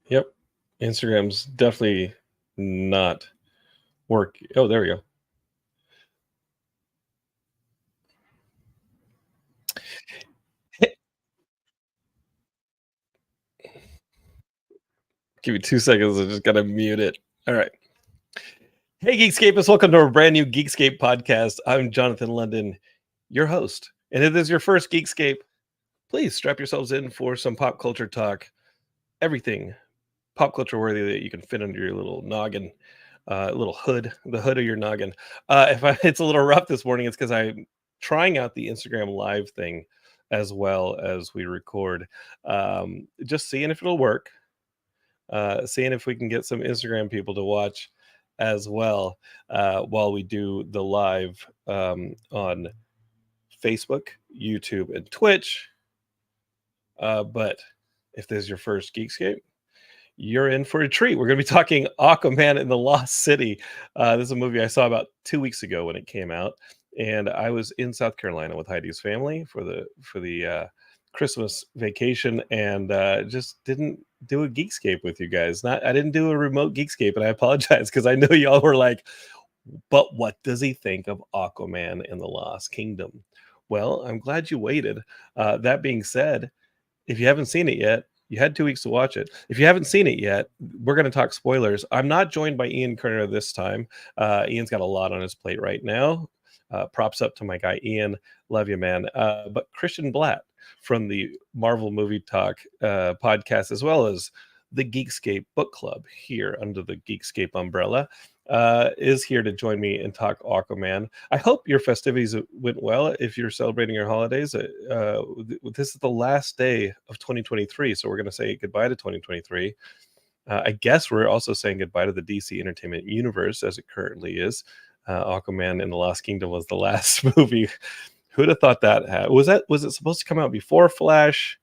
Yep. Instagram's definitely not work. Oh, there we go. Give me 2 seconds. I just gotta mute it. All right. Hey, Geekscapists. Welcome to our brand new Geekscape podcast. I'm Jonathan London, your host. And if this is your first Geekscape, please strap yourselves in for some pop culture talk. Everything pop culture worthy that you can fit under your little noggin, little hood, the hood of your noggin. It's a little rough this morning, it's because I'm trying out the Instagram live thing as well as we record. Just seeing if it'll work, seeing if we can get some Instagram people to watch as well while we do the live on Facebook, YouTube, and Twitch. But if this is your first Geekscape, you're in for a treat. We're going to be talking Aquaman in the Lost City. This is a movie I saw about 2 weeks ago when it came out, and I was in South Carolina with Heidi's family for the Christmas vacation, and just didn't do a Geekscape with you guys. Not I didn't do a remote Geekscape, and I apologize because I know y'all were like, "But what does he think of Aquaman in the Lost Kingdom?" Well, I'm glad you waited. That being said, if you haven't seen it yet, you had 2 weeks to watch it. If you haven't seen it yet, we're gonna talk spoilers. I'm not joined by Ian Kerner this time. Ian's got a lot on his plate right now. Props up to my guy Ian. Love you, man. But Christian Bladt from the Marvel Movie Talk podcast, as well as the Geekscape Book Club here under the Geekscape umbrella, is here to join me and talk Aquaman. I hope your festivities went well. If you're celebrating your holidays, this is the last day of 2023, so we're going to say goodbye to 2023. I guess we're also saying goodbye to the DC Entertainment Universe as it currently is. Aquaman and the Lost Kingdom was the last movie. Who'd have thought that? Was it supposed to come out before Flash?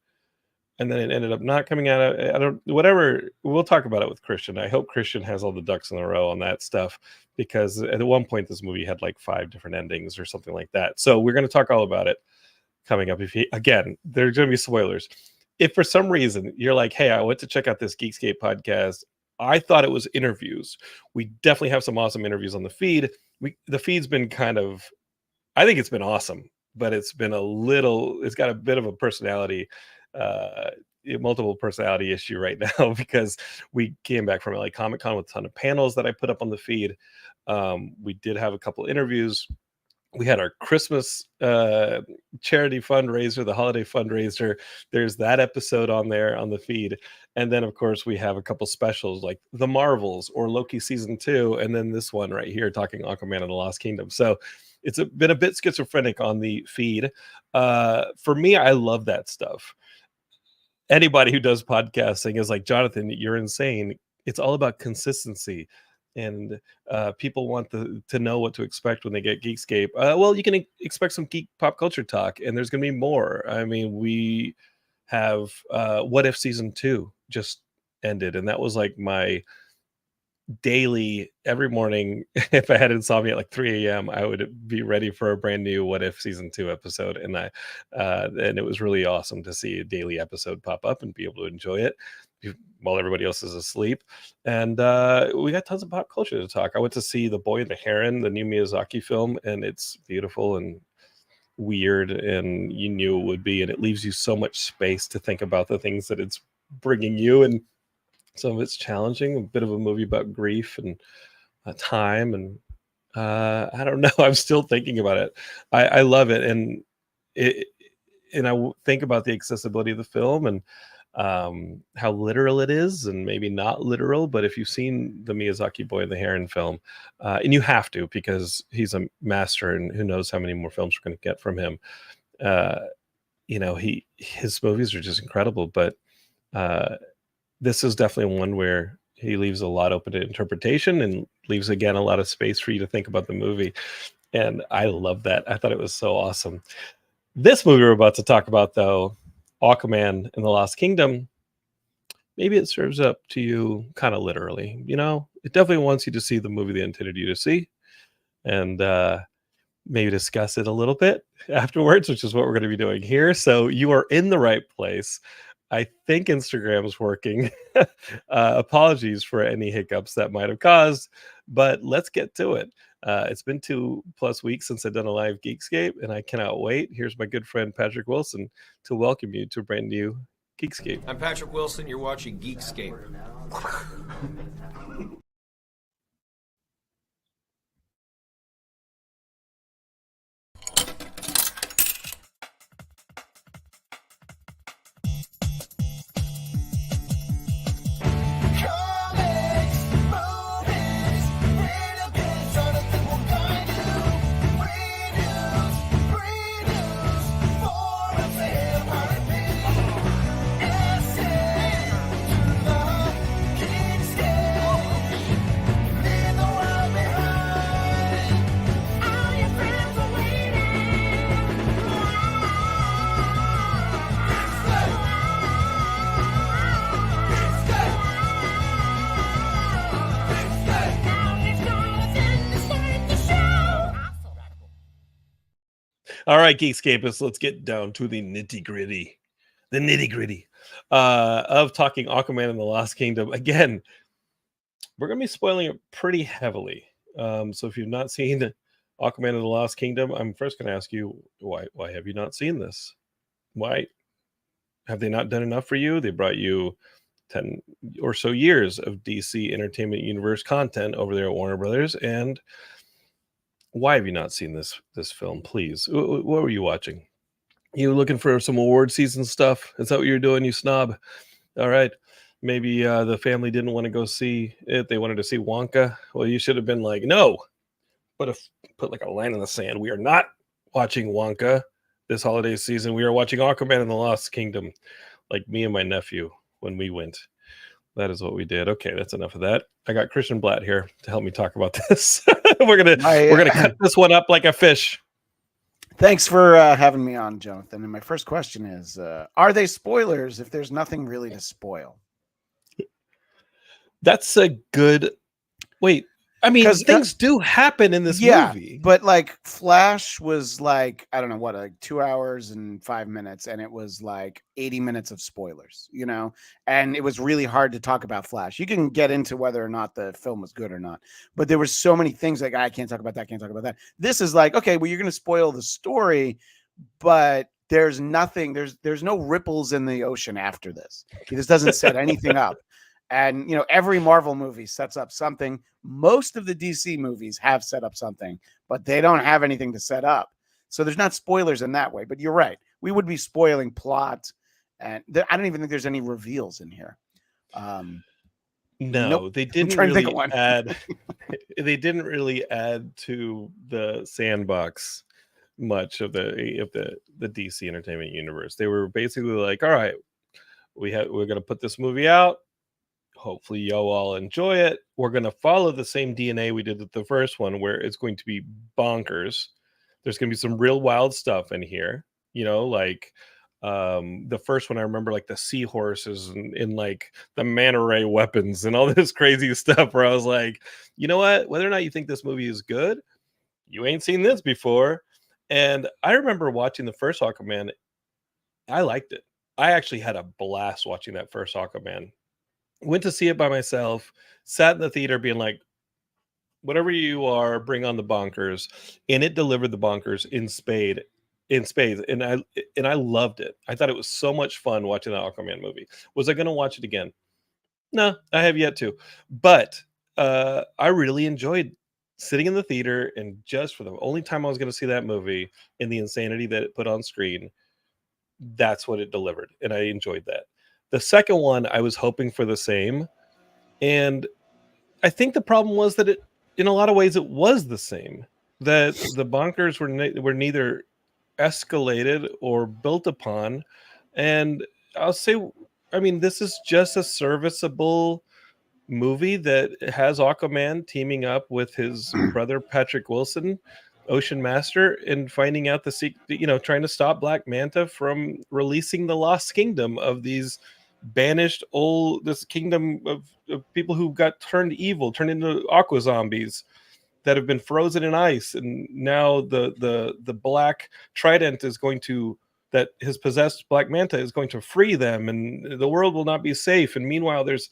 And then it ended up not coming out. I don't, whatever. We'll talk about it with Christian. I hope Christian has all the ducks in a row on that stuff, because at one point this movie had like 5 different endings or something like that. So we're going to talk all about it coming up. Again, there's going to be spoilers. If for some reason you're like, hey, I went to check out this Geekscape podcast, I thought it was interviews. We definitely have some awesome interviews on the feed. The feed's been kind of, I think it's been awesome, but it's got a bit of a personality, uh, multiple personality issue right now because we came back from like Comic Con with a ton of panels that I put up on the feed. We did have a couple interviews. We had our Christmas charity fundraiser, the holiday fundraiser. There's that episode on there on the feed. And then, of course, we have a couple specials like The Marvels or Loki season 2. And then this one right here talking Aquaman and the Lost Kingdom. So been a bit schizophrenic on the feed. For me, I love that stuff. Anybody who does podcasting is like, Jonathan, you're insane. It's all about consistency. And people want to know what to expect when they get Geekscape. Well, you can expect some geek pop culture talk, and there's going to be more. I mean, we have What If season 2 just ended, and that was like my daily every morning. If I had insomnia at like 3 a.m., I would be ready for a brand new What If season 2 episode. And it was really awesome to see a daily episode pop up and be able to enjoy it while everybody else is asleep. And we got tons of pop culture to talk. I went to see The Boy and the Heron, the new Miyazaki film, and it's beautiful and weird, and you knew it would be, and it leaves you so much space to think about the things that it's bringing you. And some of it's challenging, a bit of a movie about grief and time. And I don't know. I'm still thinking about it. I love it. It, and think about the accessibility of the film and how literal it is, and maybe not literal. But if you've seen the Miyazaki Boy and the Heron film, and you have to, because he's a master, and who knows how many more films we're going to get from him. Uh, his movies are just incredible. But this is definitely one where he leaves a lot open to interpretation and leaves, again, a lot of space for you to think about the movie. And I love that. I thought it was so awesome. This movie we're about to talk about, though, Aquaman and the Lost Kingdom, maybe it serves up to you kind of literally. It definitely wants you to see the movie they intended you to see, and maybe discuss it a little bit afterwards, which is what we're going to be doing here. So you are in the right place. I think Instagram's working. Apologies for any hiccups that might have caused, but let's get to it. It's been 2+ weeks since I've done a live Geekscape, and I cannot wait. Here's my good friend Patrick Wilson to welcome you to a brand new Geekscape. I'm Patrick Wilson. You're watching Geekscape. All right, Geekscapists, let's get down to the nitty-gritty. Of talking Aquaman and the Lost Kingdom. Again, we're going to be spoiling it pretty heavily. So if you've not seen Aquaman and the Lost Kingdom, I'm first going to ask you, why have you not seen this? Why have they not done enough for you? They brought you 10 or so years of DC Entertainment Universe content over there at Warner Brothers, and why have you not seen this film? Please, what were you watching? You looking for some award season stuff? Is that what you're doing, you snob? All right. Maybe the family didn't want to go see it. They wanted to see Wonka. Well, you should have been like, no. Put like a line in the sand. We are not watching Wonka this holiday season. We are watching Aquaman and the Lost Kingdom, like me and my nephew when we went. That is what we did. Okay, that's enough of that. I got Christian Bladt here to help me talk about this. we're gonna cut this one up like a fish. Thanks for having me on, Jonathan. And my first question is, are they spoilers if there's nothing really to spoil? That's a good... Wait, I mean, things do happen in this movie. But like Flash was like, I don't know what, like 2 hours and 5 minutes, and it was like 80 minutes of spoilers, you know? And it was really hard to talk about Flash. You can get into whether or not the film was good or not, but there were so many things like, I can't talk about that, can't talk about that. This is like, okay, well, you're going to spoil the story, but there's nothing, there's no ripples in the ocean after this. This doesn't set anything up. And, you know, every Marvel movie sets up something. Most of the DC movies have set up something, but they don't have anything to set up. So there's not spoilers in that way. But you're right. We would be spoiling plot. And I don't even think there's any reveals in here. No, nope. They didn't really add. They didn't really add to the sandbox much of the DC Entertainment Universe. They were basically like, all right, we're going to put this movie out. Hopefully y'all all enjoy it. We're going to follow the same DNA we did with the first one, where it's going to be bonkers. There's going to be some real wild stuff in here, you know, like the first one. I remember like the seahorses and like the manta ray weapons and all this crazy stuff, where I was like, you know what, whether or not you think this movie is good, you ain't seen this before. And I remember watching the first Aquaman. I liked it. I actually had a blast watching that first Aquaman. Went to see it by myself, sat in the theater being like, whatever you are, bring on the bonkers. And it delivered the bonkers in spades. And I loved it. I thought it was so much fun watching the Aquaman movie. Was I going to watch it again? No, I have yet to. But I really enjoyed sitting in the theater, and just for the only time I was going to see that movie and the insanity that it put on screen, that's what it delivered. And I enjoyed that. The second one, I was hoping for the same. And I think the problem was that in a lot of ways, it was the same. That the bonkers were neither escalated or built upon. And I'll say, I mean, this is just a serviceable movie that has Aquaman teaming up with his brother Patrick Wilson, Ocean Master, and finding out trying to stop Black Manta from releasing the Lost Kingdom of these banished this kingdom of people who got turned evil, turned into aqua zombies that have been frozen in ice. And now the black trident is going to that his possessed Black Manta is going to free them, and the world will not be safe. And meanwhile, there's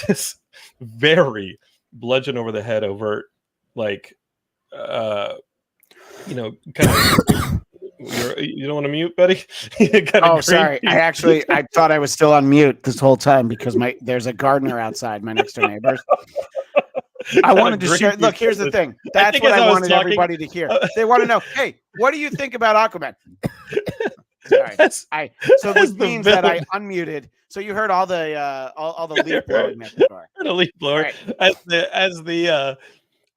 this very bludgeon over the head overt, like, kind of. You don't want to mute, buddy? Oh, sorry. I thought I was still on mute this whole time because there's a gardener outside, my next door neighbors. I wanted to share. Look, here's the thing. That's what I wanted everybody to hear. They want to know, hey, what do you think about Aquaman? Sorry. So this means that I unmuted. So you heard all the leaf blowing next door. The leaf blower. Right.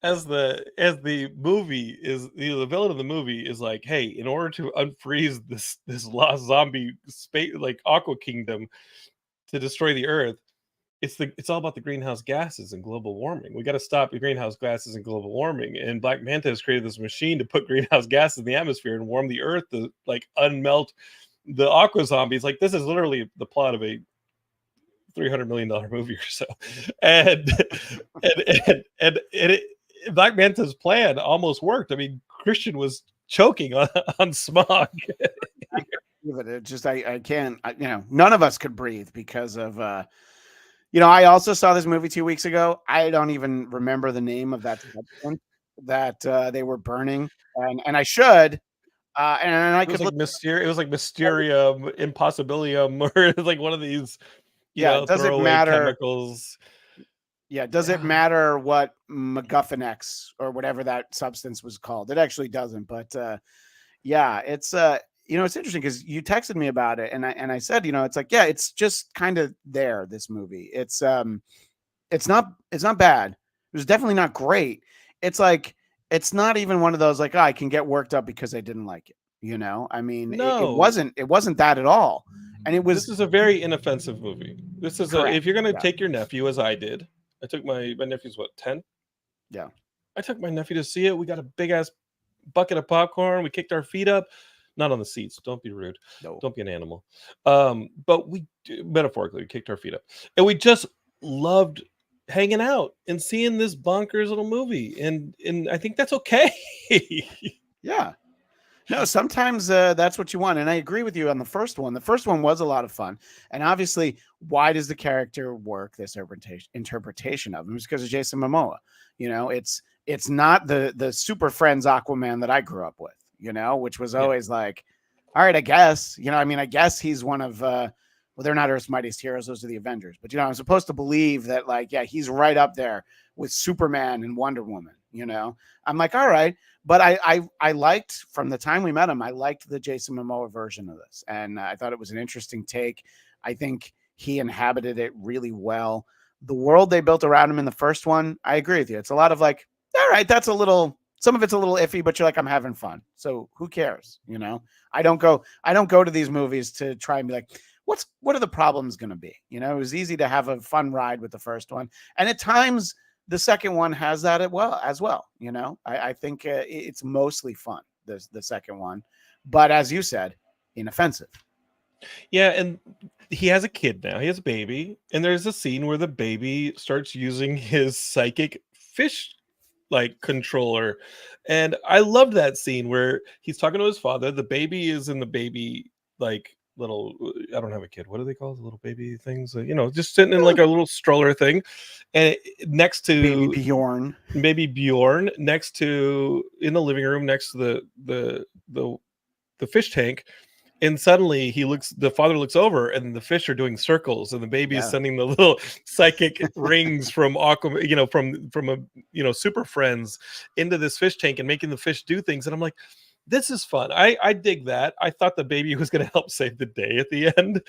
As the movie is, the villain of the movie is like, hey, in order to unfreeze this lost zombie space, like Aqua Kingdom, to destroy the Earth, it's all about the greenhouse gases and global warming. We got to stop the greenhouse gases and global warming. And Black Manta has created this machine to put greenhouse gases in the atmosphere and warm the Earth to like unmelt the Aqua zombies. Like, this is literally the plot of a $300 million movie or so, and Black Manta's plan almost worked. I mean, Christian was choking on smog. It just I can't. None of us could breathe because of. I also saw this movie 2 weeks ago. I don't even remember the name of that substance that they were burning, and I should. And I could look. It was like Mysterium, Impossibilium, or it was like one of these. Does it matter? Chemicals. Yeah, does it matter what MacGuffin X or whatever that substance was called? It actually doesn't, but it's it's interesting because you texted me about it, and I said, it's like, yeah, it's just kind of there. This movie, it's not bad. It was definitely not great. It's like, it's not even one of those like, I can get worked up because I didn't like it. I mean, no. it wasn't that at all. And it was. This is a very inoffensive movie. This is if you're gonna take your nephew, as I did. I took my nephew's 10? Yeah. I took my nephew to see it. We got a big ass bucket of popcorn. We kicked our feet up, not on the seats. Don't be rude. No. Don't be an animal. But we metaphorically kicked our feet up, and we just loved hanging out and seeing this bonkers little movie. And I think that's okay. Yeah. No, sometimes that's what you want. And I agree with you on the first one. The first one was a lot of fun. And obviously, why does the character work? This interpretation of him is because of Jason Momoa. It's not the Super Friends Aquaman that I grew up with, which was always like, all right, I guess, I guess he's one of, they're not Earth's Mightiest Heroes. Those are the Avengers. But, I'm supposed to believe that, like, yeah, he's right up there with Superman and Wonder Woman, I'm like, all right. But I liked, from the time we met him, I liked the Jason Momoa version of this. And I thought it was an interesting take. I think he inhabited it really well. The world they built around him in the first one, I agree with you. It's a lot of like, all right, some of it's a little iffy, but you're like, I'm having fun. So who cares? I don't go to these movies to try and be like, what are the problems going to be? It was easy to have a fun ride with the first one. And at times, the second one has that as well. I think it's mostly fun, the second one, but as you said, inoffensive. Yeah, and he has a kid now. He has a baby, and there's a scene where the baby starts using his psychic fish like controller, and I loved that scene where he's talking to his father. The baby is in the baby like little, I don't have a kid, what do they call the little baby things, just sitting in like a little stroller thing, and next to baby Bjorn next to, in the living room next to the fish tank. And suddenly the father looks over, and the fish are doing circles, and the baby is sending the little psychic rings from Aquaman, from Super Friends into this fish tank and making the fish do things. And I'm like, this is fun. I dig that. I thought the baby was going to help save the day at the end,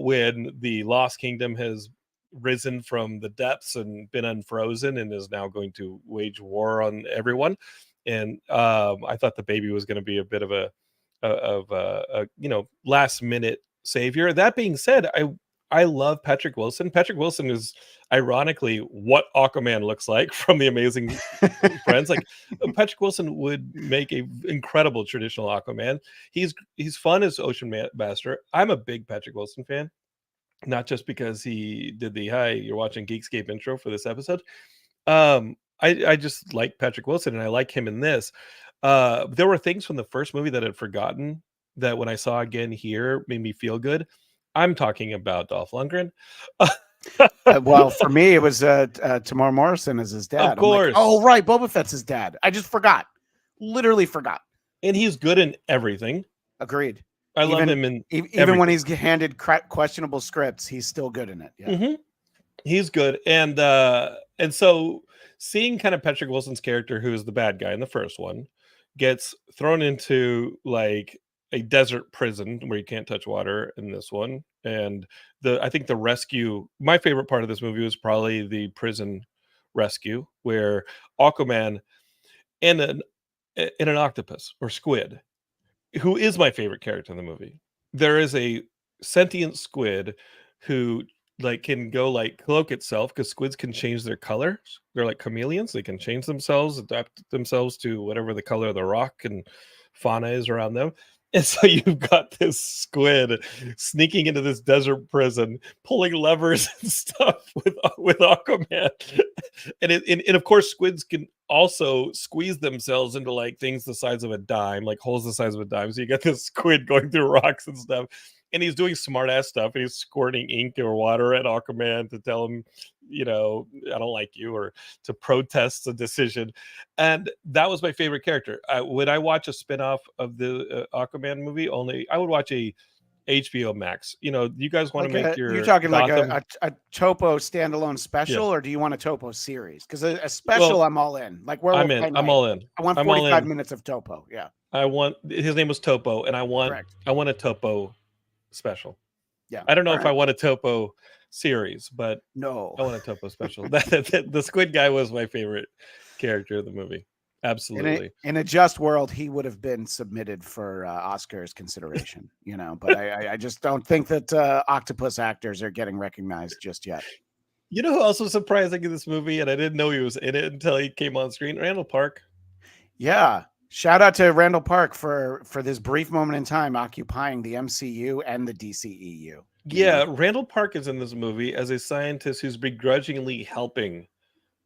when the Lost Kingdom has risen from the depths and been unfrozen and is now going to wage war on everyone. And I thought the baby was going to be a bit of a last minute savior. That being said, I love Patrick Wilson. Patrick Wilson is ironically what Aquaman looks like from The Amazing Friends. Like, Patrick Wilson would make a incredible traditional Aquaman. He's fun as Ocean Master. I'm a big Patrick Wilson fan, not just because he did the "Hi, you're watching Geekscape" intro for this episode. I just like Patrick Wilson, and I like him in this. There were things from the first movie that I'd forgotten that when I saw again here made me feel good. I'm talking about Dolph Lundgren. Well, for me, it was Tamar Morrison as his dad. Of course. I'm like, oh, right. Boba Fett's his dad. I just forgot. Literally forgot. And he's good in everything. Agreed. I love him in even when he's handed questionable scripts, he's still good in it. Yeah. He's good. And so seeing kind of Patrick Wilson's character, who is the bad guy in the first one, gets thrown into like a desert prison where you can't touch water in this one. And I think the rescue, my favorite part of this movie was probably the prison rescue, where Aquaman and an octopus or squid, who is my favorite character in the movie. There is a sentient squid who like can go like cloak itself, because squids can change their colors. They're like chameleons. They can change themselves, adapt themselves to whatever the color of the rock and fauna is around them. And so you've got this squid sneaking into this desert prison, pulling levers and stuff with Aquaman. And of course, squids can also squeeze themselves into like things the size of a dime, like holes the size of a dime. So you get this squid going through rocks and stuff. And he's doing smart ass stuff. And he's squirting ink or water at Aquaman to tell him, I don't like you, or to protest the decision. And that was my favorite character. Would I watch a spinoff of the Aquaman movie? I would watch a HBO Max. You guys want to make you're talking Gotham, like a Topo standalone special, or do you want a Topo series? Because a special, I'm all in. Like I'm in. I'm all in. I want 45 minutes of Topo. Yeah. His name was Topo, and I want a Topo special. Yeah. I don't know if I want a Topo series, but no, I want a Topo special. The squid guy was my favorite character of the movie. Absolutely. In a just world, he would have been submitted for Oscars consideration, but I just don't think that octopus actors are getting recognized just yet. You know who else was surprising in this movie, and I didn't know he was in it until he came on screen? Randall Park. Yeah. Shout out to Randall Park for this brief moment in time occupying the MCU and the DCEU. Yeah, Randall Park is in this movie as a scientist who's begrudgingly helping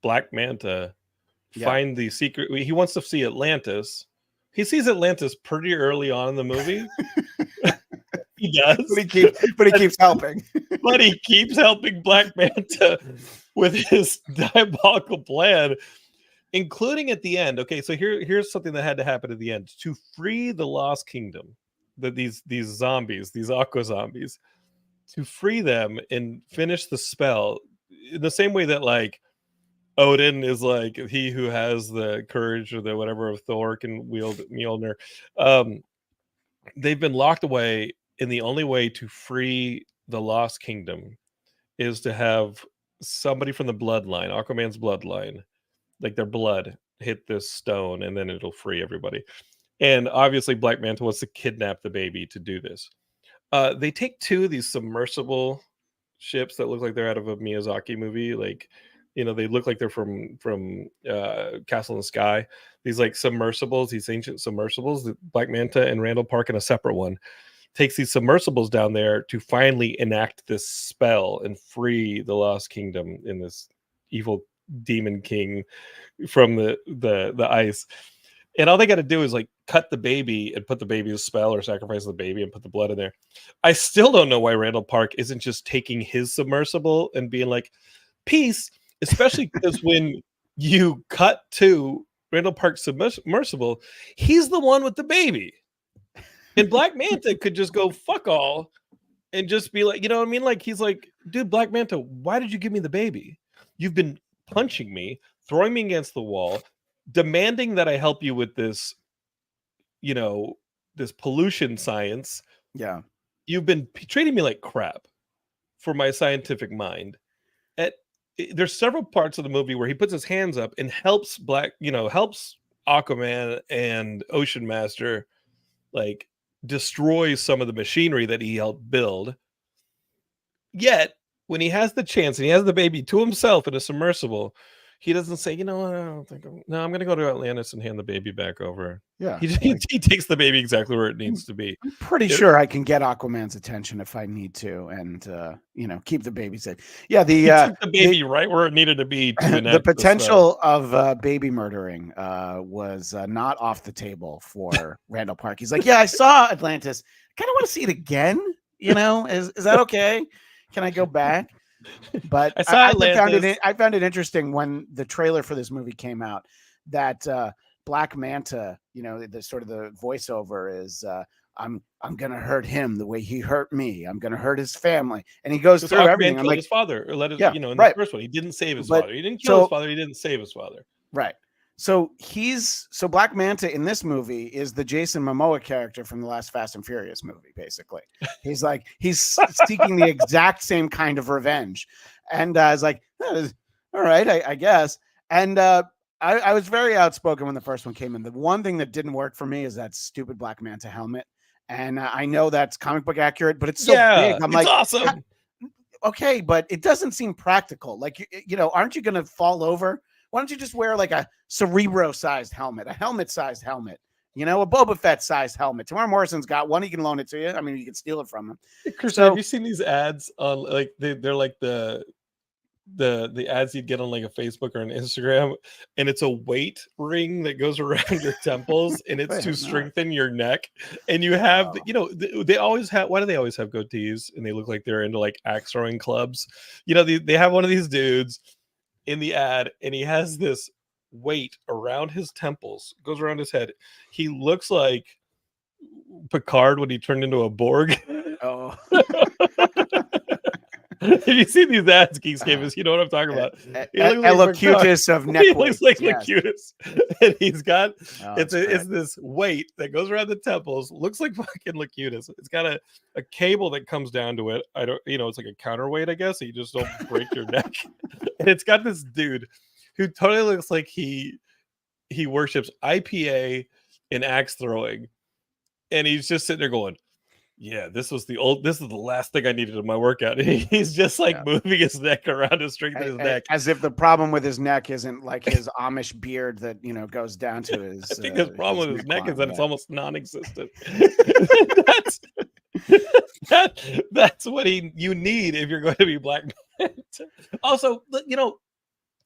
Black Manta find the secret. He wants to see Atlantis. He sees Atlantis pretty early on in the movie. He does. But he keeps helping. But he keeps helping Black Manta with his diabolical plan, including at the end. Okay, so here's something that had to happen at the end to free the Lost Kingdom. These zombies, these aqua zombies, to free them and finish the spell in the same way that like Odin is like he who has the courage or the whatever of Thor can wield Mjolnir. They've been locked away, and the only way to free the Lost Kingdom is to have somebody from the bloodline, Aquaman's bloodline, like their blood, hit this stone, and then it'll free everybody. And obviously Black Manta wants to kidnap the baby to do this. They take two of these submersible ships that look like they're out of a Miyazaki movie. Like, they look like they're from Castle in the Sky. These like submersibles, these ancient submersibles, that Black Manta and Randall Park in a separate one takes these submersibles down there to finally enact this spell and free the Lost Kingdom in this evil demon king from the ice. And all they got to do is like cut the baby and put the baby's spell, or sacrifice the baby and put the blood in there. I still don't know why Randall Park isn't just taking his submersible and being like, peace, especially because when you cut to Randall Park's submersible, he's the one with the baby. And Black Manta could just go fuck all and just be like, you know what I mean? Like, he's like, dude, Black Manta, why did you give me the baby? You've been punching me, throwing me against the wall, demanding that I help you with this, this pollution science. Yeah. You've been treating me like crap for my scientific mind. There's several parts of the movie where he puts his hands up and helps helps Aquaman and Ocean Master, like, destroy some of the machinery that he helped build. Yet, when he has the chance and he has the baby to himself in a submersible, he doesn't say, I don't think no, I'm gonna go to Atlantis and hand the baby back over. Yeah, He takes the baby exactly where it needs to be. I'm pretty sure I can get Aquaman's attention if I need to, and keep the baby safe. Yeah, He took the baby right where it needed to be to the enact potential of baby murdering was not off the table for Randall Park. He's like, yeah, I saw Atlantis. I kind of want to see it again. Is that okay? Can I go back? But I found it interesting when the trailer for this movie came out that Black Manta, the sort of the voiceover is I'm gonna hurt him the way he hurt me. I'm gonna hurt his family, and he goes through everything. I'm like, his father, or let it, yeah, in right. the first one, he didn't save his father. He didn't kill his father. He didn't save his father. Right. So Black Manta in this movie is the Jason Momoa character from the last Fast and Furious movie. Basically, he's seeking the exact same kind of revenge, and I was like, all right, I guess. And I was very outspoken when the first one came in. The one thing that didn't work for me is that stupid Black Manta helmet. And I know that's comic book accurate, but it's so big. I'm like, awesome. Okay, but it doesn't seem practical. Like, aren't you going to fall over? Why don't you just wear like a Cerebro-sized helmet, a helmet-sized helmet, a Boba Fett-sized helmet? Tamara Morrison's got one. He can loan it to you. I mean, you can steal it from him. Christian, have you seen these ads on they're like the ads you'd get on like a Facebook or an Instagram, and it's a weight ring that goes around your temples, and it's to strengthen your neck. And you have, they always have. Why do they always have goatees? And they look like they're into like axe throwing clubs. They have one of these dudes in the ad, and he has this weight around his temples, goes around his head. He looks like Picard when he turned into a Borg. Oh. Have you seen these ads, Geekscape? You know what I'm talking about. Elocutus of neck. He looks like Locutus, and he's got it's this weight that goes around the temples. Looks like fucking Locutus. It's got a cable that comes down to it. I don't, it's like a counterweight, I guess. So you just don't break your neck. And it's got this dude who totally looks like he worships IPA and axe throwing, and he's just sitting there going, yeah, this is the last thing I needed in my workout. And he's just moving his neck around to strengthen his neck. As if the problem with his neck isn't like his Amish beard that, goes down to his. I think his problem with his neck is that it's almost non-existent. That's what you need if you're going to be Black Manta. Also,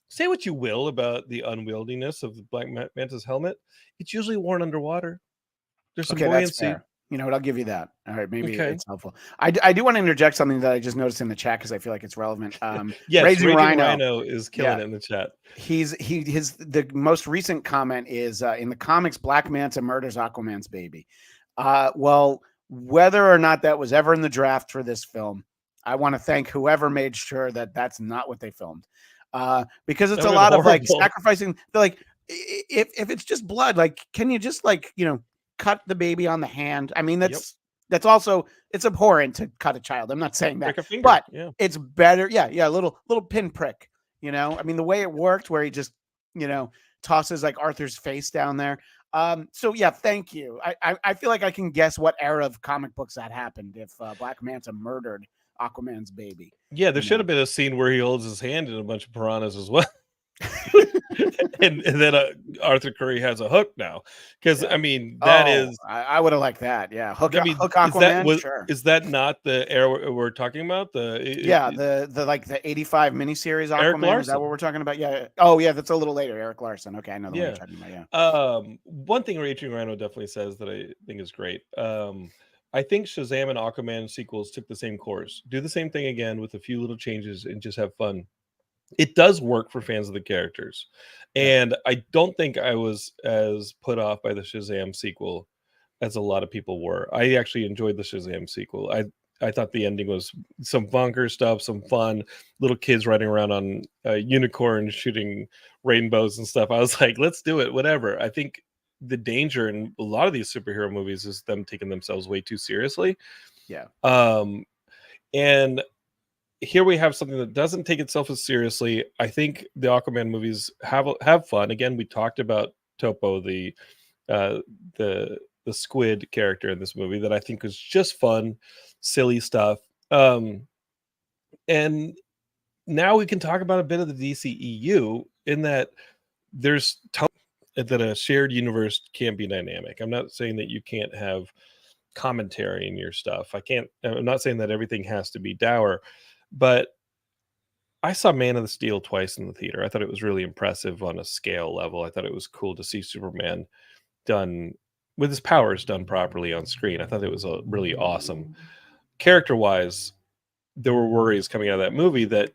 say what you will about the unwieldiness of the Black Manta's helmet. It's usually worn underwater. There's some buoyancy. You know what? I'll give you that. All right, maybe it's helpful. I do want to interject something that I just noticed in the chat because I feel like it's relevant. Yes, Raging Rhino is killing it in the chat. The most recent comment is in the comics, Black Manta murders Aquaman's baby. Well, whether or not that was ever in the draft for this film, I want to thank whoever made sure that that's not what they filmed, because it's a lot of sacrificing. They're like, if it's just blood, can you just cut the baby on the hand? I mean, that's also, it's abhorrent to cut a child. I'm not saying that, but it's better. Yeah. A little pin prick, I mean, the way it worked where he just, tosses like Arthur's face down there. So yeah, thank you. I feel like I can guess what era of comic books that happened if Black Manta murdered Aquaman's baby. Yeah, there should have been a scene where he holds his hand in a bunch of piranhas as well. and then Arthur Curry has a hook now, because I mean I would have liked that. Yeah, hook Aquaman. Sure. Is that not the era we're talking about? The 85 miniseries Aquaman. Is that what we're talking about? Yeah. Oh yeah, that's a little later. Eric Larson. Okay, I know the one you're talking about. Yeah. One thing Raging Rhino definitely says that I think is great. I think Shazam and Aquaman sequels took the same course. Do the same thing again with a few little changes and just have fun. It does work for fans of the characters. And I don't think I was as put off by the Shazam sequel as a lot of people were. I actually enjoyed the Shazam sequel. I thought the ending was some bonkers stuff, some fun, little kids riding around on unicorns shooting rainbows and stuff. I was like, let's do it, whatever. I think the danger in a lot of these superhero movies is them taking themselves way too seriously. Yeah. And here we have something that doesn't take itself as seriously. I think the Aquaman movies have fun. Again, we talked about Topo, the squid character in this movie, that I think was just fun, silly stuff. And now we can talk about a bit of the DCEU. in that there's that a shared universe can't be dynamic. I'm not saying that you can't have commentary in your stuff. I'm not saying that everything has to be dour, but I saw Man of the Steel twice in the theater. I thought it was really impressive on a scale level. I thought it was cool to see Superman done with his powers done properly on screen. I thought it was really awesome. Character wise, there were worries coming out of that movie that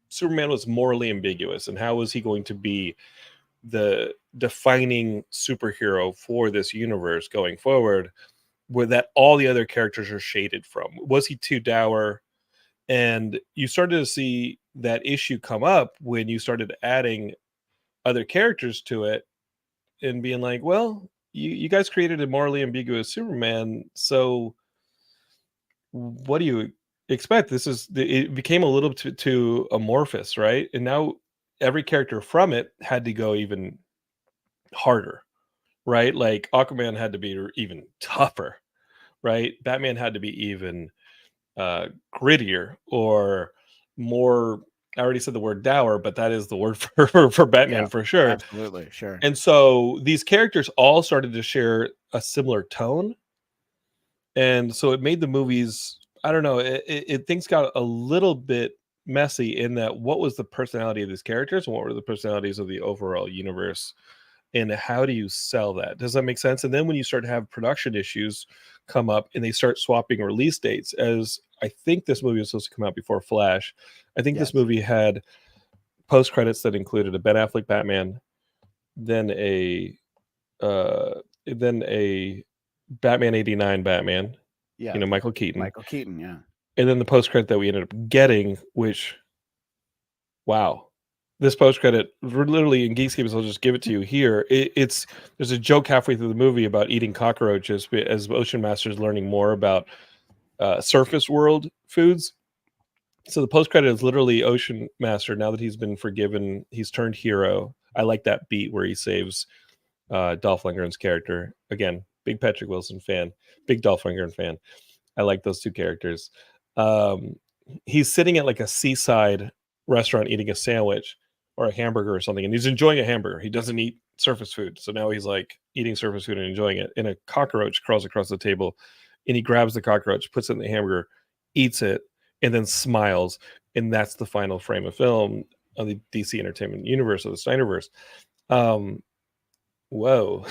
Superman was morally ambiguous, and how was he going to be the defining superhero for this universe going forward, where that all the other characters are shaded from? Was he too dour? And you started to see that issue come up when you started adding other characters to it and being like, well, you guys created a morally ambiguous Superman, so what do you expect? It became a little too amorphous, right? And now every character from it had to go even harder, right? Like Aquaman had to be even tougher, right? Batman had to be even grittier or more. I already said the word dour, but that is the word for Batman Yeah, for sure. absolutely, sure. And so these characters all started to share a similar tone, and so it made the movies, I don't know, things got a little bit messy in that what was the personality of these characters and what were the personalities of the overall universe, and how do you sell that? Does that make sense? And then when you start to have production issues come up and they start swapping release dates, as I think this movie was supposed to come out before Flash. I think Yes. this movie had post credits that included a Ben Affleck Batman, then a Batman 89 Batman, Yeah, Michael Keaton. Michael Keaton, yeah. And then the post credit that we ended up getting, which, wow, this post credit literally in Geekscape, I'll just give it to you here. There's a joke halfway through the movie about eating cockroaches as Ocean Master's learning more about surface world foods. So the post credit is literally Ocean Master. Now that he's been forgiven, he's turned hero. I like that beat where he saves Dolph Lundgren's character. Again, big Patrick Wilson fan, big Dolph Lundgren fan. I like those two characters. He's sitting at like a seaside restaurant eating a sandwich or a hamburger or something, and he's enjoying a hamburger. He doesn't eat surface food, so now he's like eating surface food and enjoying it. And a cockroach crawls across the table, and he grabs the cockroach, puts it in the hamburger, eats it, and then smiles. And that's the final frame of film of the DC Entertainment Universe, of the Snyderverse. Whoa.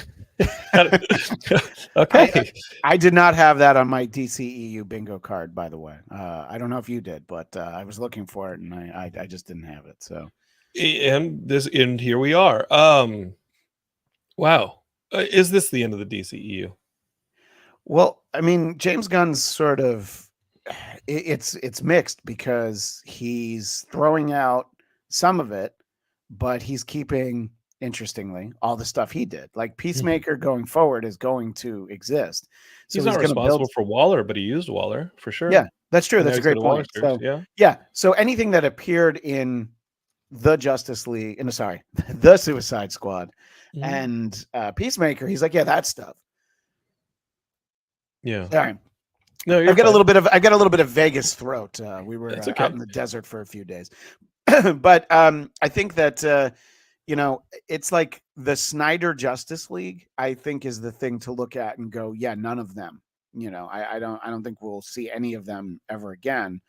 Okay. I did not have that on my DCEU bingo card, by the way. I don't know if you did, but I was looking for it and I just didn't have it. So, and here we are. Wow. Is this the end of the DCEU? well, I mean, James Gunn's sort of it's mixed because he's throwing out some of it, but he's keeping, interestingly, all the stuff he did. Like Peacemaker going forward is going to exist. So He's not gonna responsible for Waller, but he used Waller for sure. Yeah, that's true. And That's now a great he's got point. So yeah. yeah. So anything that appeared in the Justice League, the Suicide Squad, and Peacemaker, he's like, yeah, that stuff. Yeah. All right. No, I've got a little bit of Vegas throat. We were okay. out in the desert for a few days, but I think that it's like the Snyder Justice League, I think, is the thing to look at and go, yeah, none of them. I don't think we'll see any of them ever again.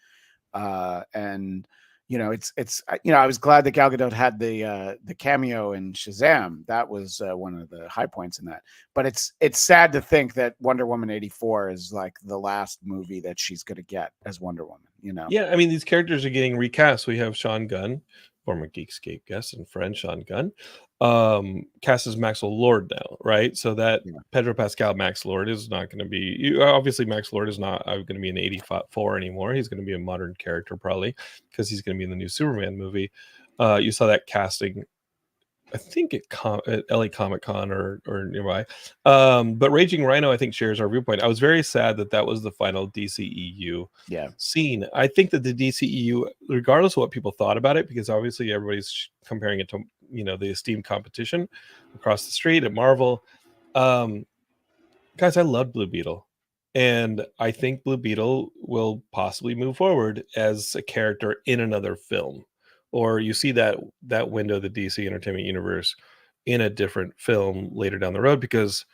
And I was glad that Gal Gadot had the cameo in Shazam. That was one of the high points in that. But it's sad to think that Wonder Woman 84 is like the last movie that she's going to get as Wonder Woman. Yeah, I mean, these characters are getting recast. We have Sean Gunn, former Geekscape guest and friend Sean Gunn, cast as Maxwell Lord now, right? So that Pedro Pascal Max Lord is not going to be, obviously Max Lord is not going to be an 84 anymore. He's going to be a modern character probably because he's going to be in the new Superman movie. You saw that casting, I think at LA Comic Con or nearby. But Raging Rhino, I think, shares our viewpoint. I was very sad that was the final DCEU scene. I think that the DCEU, regardless of what people thought about it, because obviously everybody's comparing it to the esteemed competition across the street at Marvel. Guys, I love Blue Beetle. And I think Blue Beetle will possibly move forward as a character in another film or you see that window of the DC Entertainment Universe in a different film later down the road, because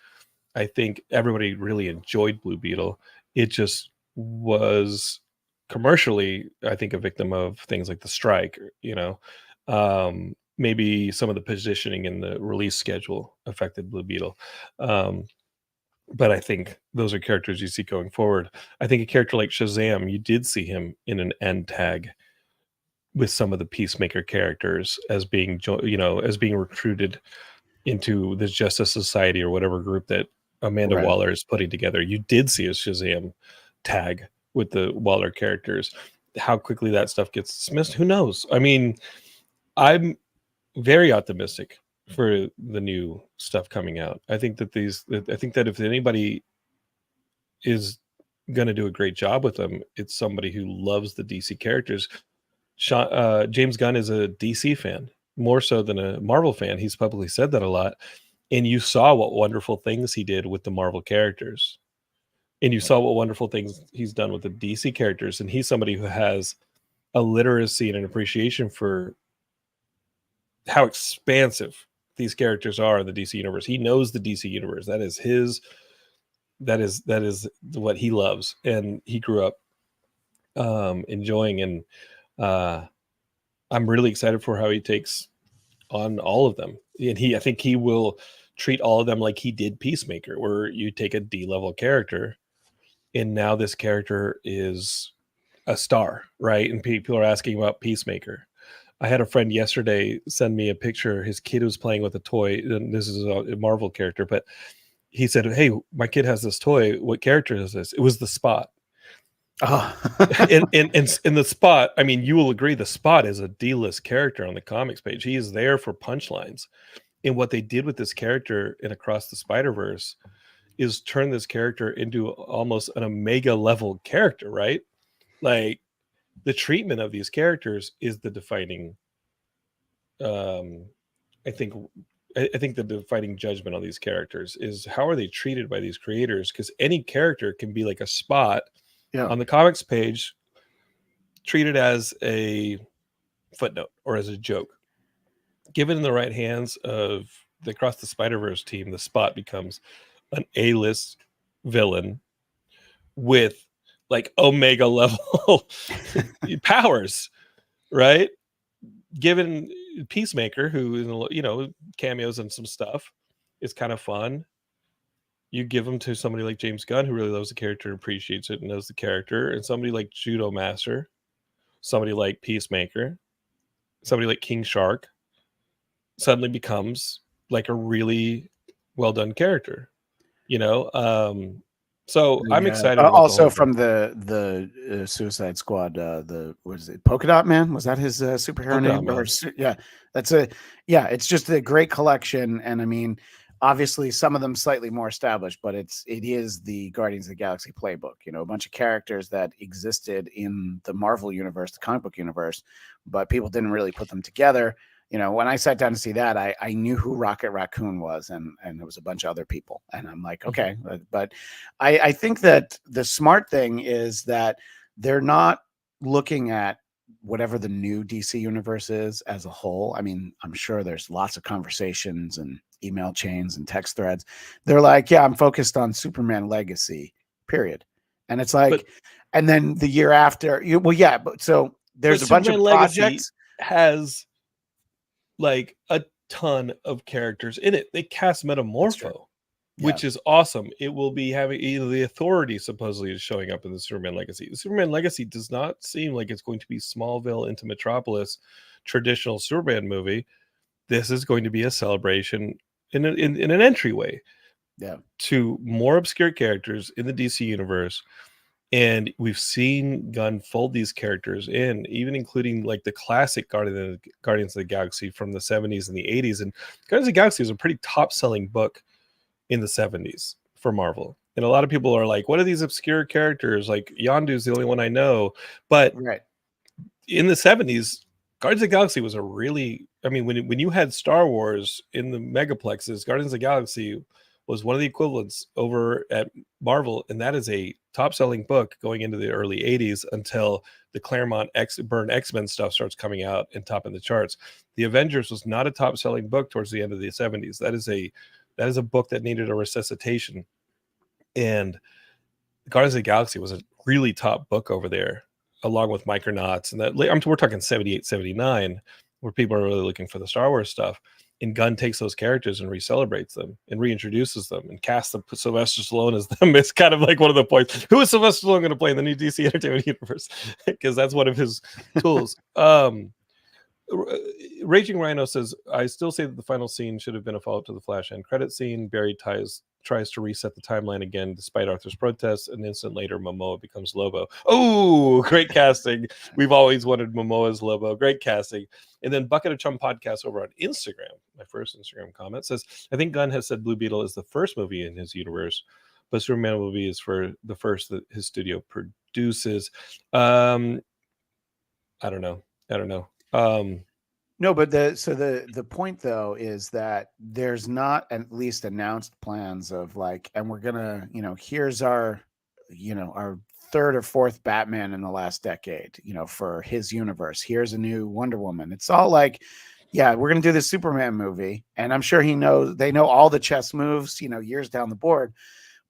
I think everybody really enjoyed Blue Beetle. It just was commercially, I think, a victim of things like the strike, maybe some of the positioning in the release schedule affected Blue Beetle. But I think those are characters you see going forward. I think a character like Shazam, you did see him in an end tag with some of the Peacemaker characters as being, as being recruited into the Justice Society or whatever group that Amanda Right. Waller is putting together. You did see a Shazam tag with the Waller characters. How quickly that stuff gets dismissed, who knows? I mean, I'm very optimistic for the new stuff coming out. I think that if anybody is going to do a great job with them, it's somebody who loves the DC characters. James Gunn is a DC fan more so than a Marvel fan. He's publicly said that a lot. And you saw what wonderful things he did with the Marvel characters. And you saw what wonderful things he's done with the DC characters. And he's somebody who has a literacy and an appreciation for how expansive these characters are in the DC universe. He knows the DC universe. That is what he loves. And he grew up enjoying. And I'm really excited for how he takes on all of them. And I think he will treat all of them like he did Peacemaker, where you take a D-level character and now this character is a star, right? And people are asking about Peacemaker. I had a friend yesterday send me a picture. His kid was playing with a toy, and this is a Marvel character, but he said, "Hey, my kid has this toy. What character is this?" It was the Spot. Oh. and the Spot, I mean, you will agree, the Spot is a D-list character on the comics page. He is there for punchlines. And what they did with this character in Across the Spider-Verse is turn this character into almost an Omega level character, right? Like, the treatment of these characters is the defining, I think the defining judgment on these characters is how are they treated by these creators? Because any character can be like a Spot on the comics page, treated as a footnote or as a joke. Given in the right hands of the Across the Spider-Verse team, the Spot becomes an A-list villain with like Omega level powers, right? Given Peacemaker, who, cameos and some stuff, is kind of fun. You give them to somebody like James Gunn, who really loves the character and appreciates it and knows the character, and somebody like Judo Master, somebody like Peacemaker, somebody like King Shark, suddenly becomes like a really well done character, so I'm excited about also from the Suicide Squad, what is it, Polka Dot Man, was that his superhero name? It's just a great collection. And I mean, obviously some of them slightly more established, but it is the Guardians of the Galaxy playbook, a bunch of characters that existed in the Marvel universe, the comic book universe, but people didn't really put them together. When I sat down to see that, I knew who Rocket Raccoon was, and there was a bunch of other people. And I'm like, okay. But I think that the smart thing is that they're not looking at whatever the new DC universe is as a whole. I mean, I'm sure there's lots of conversations and email chains and text threads. They're like, yeah, I'm focused on Superman Legacy, period. And it's like, and then the year after, so there's a bunch of projects. Has like a ton of characters in it. They cast Metamorpho, which is awesome. It will be having the Authority supposedly is showing up in the Superman Legacy. The Superman Legacy does not seem like it's going to be Smallville into Metropolis traditional Superman movie. This is going to be a celebration in an entryway to more obscure characters in the DC universe. And we've seen Gunn fold these characters in, even including like the classic Guardians of the Galaxy from the 70s and the 80s. And Guardians of the Galaxy is a pretty top-selling book in the 70s for Marvel. And a lot of people are like, what are these obscure characters? Like, Yondu's the only one I know. But in the 70s, Guardians of the Galaxy was when you had Star Wars in the megaplexes, Guardians of the Galaxy was one of the equivalents over at Marvel, and that is a top-selling book going into the early 80s until the Claremont Byrne X-Men stuff starts coming out and topping the charts. The Avengers was not a top-selling book towards the end of the 70s. That is a book that needed a resuscitation. And Guardians of the Galaxy was a really top book over there, along with Micronauts, and that we're talking 78, 79, where people are really looking for the Star Wars stuff. And Gunn takes those characters and re-celebrates them and reintroduces them and casts them, Sylvester Stallone as them. It's kind of like one of the points. Who is Sylvester Stallone going to play in the new DC Entertainment Universe? Because that's one of his tools. Raging Rhino says, I still say that the final scene should have been a follow-up to the Flash end credit scene. Barry tries to reset the timeline again despite Arthur's protests. An instant later, Momoa becomes Lobo. Oh, great casting. We've always wanted Momoa as Lobo. Great casting. And then Bucket of Chum Podcast over on Instagram, my first Instagram comment, says, I think Gunn has said Blue Beetle is the first movie in his universe, but Superman movie is for the first that his studio produces. I don't know. No, but the point though is that there's not at least announced plans of like, and we're gonna, here's our third or fourth Batman in the last decade, for his universe. Here's a new Wonder Woman. It's all like, yeah, we're gonna do this Superman movie, and I'm sure they know all the chess moves, years down the board.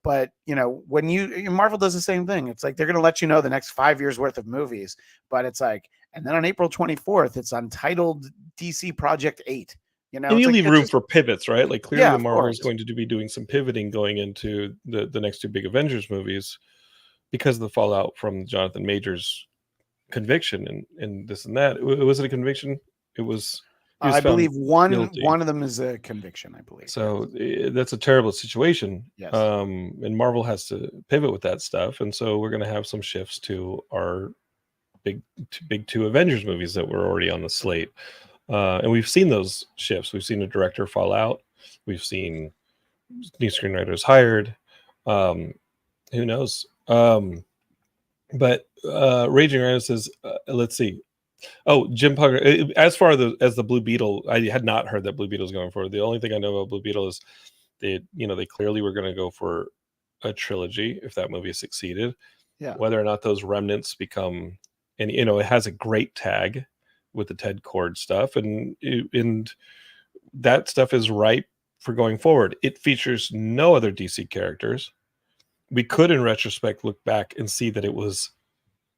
But when Marvel does the same thing, it's like they're going to let you know the next 5 years worth of movies, but it's like, and then on April 24th, it's untitled DC Project 8. And you leave room for pivots, right? Like clearly, Marvel is going to be doing some pivoting going into the next two big Avengers movies because of the fallout from Jonathan Majors' conviction and this and that. Was it a conviction? It was. I believe one of them is a conviction, I believe. So that's a terrible situation. Yes. And Marvel has to pivot with that stuff. And so we're going to have some shifts to our big two Avengers movies that were already on the slate. And we've seen those shifts. We've seen a director fall out. We've seen new screenwriters hired. Who knows? But Raging Rhino says, let's see. Oh, Jim Pugger. As far as the Blue Beetle, I had not heard that Blue Beetle is going for. The only thing I know about Blue Beetle is they clearly were going to go for a trilogy if that movie succeeded. Yeah. Whether or not those remnants become, and it has a great tag with the Ted Kord stuff, and that stuff is ripe for going forward. It features no other DC characters. We could, in retrospect, look back and see that it was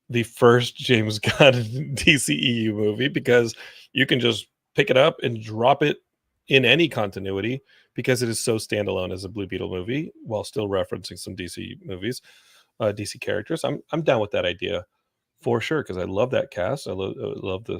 the first James Gunn DCEU movie, because you can just pick it up and drop it in any continuity because it is so standalone as a Blue Beetle movie while still referencing some DC movies, DC characters. I'm down with that idea for sure, because I love that cast. I love the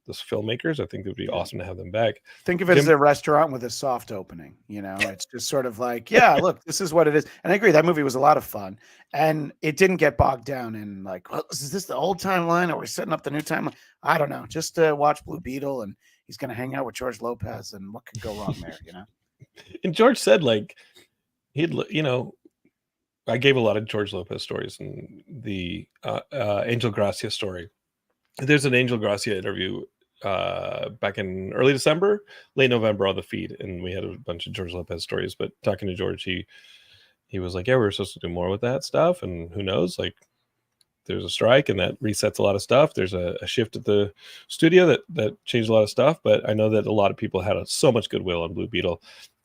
filmmakers. I think it would be awesome to have them back. Think of it as a restaurant with a soft opening. It's just sort of like, yeah, look, this is what it is. And I agree, that movie was a lot of fun, and it didn't get bogged down in like, well, is this the old timeline, or we're setting up the new timeline? I don't know. Just watch Blue Beetle, and he's going to hang out with George Lopez, and what could go wrong there? And George said, like, I gave a lot of George Lopez stories, and the Angel Gracia story. There's an Angel Gracia interview back in early December, late November on the feed, and we had a bunch of George Lopez stories. But talking to George, he was like, yeah, we were supposed to do more with that stuff, and who knows, like, there's a strike, and that resets a lot of stuff. There's a shift at the studio that changed a lot of stuff, but I know that a lot of people had so much goodwill on Blue Beetle.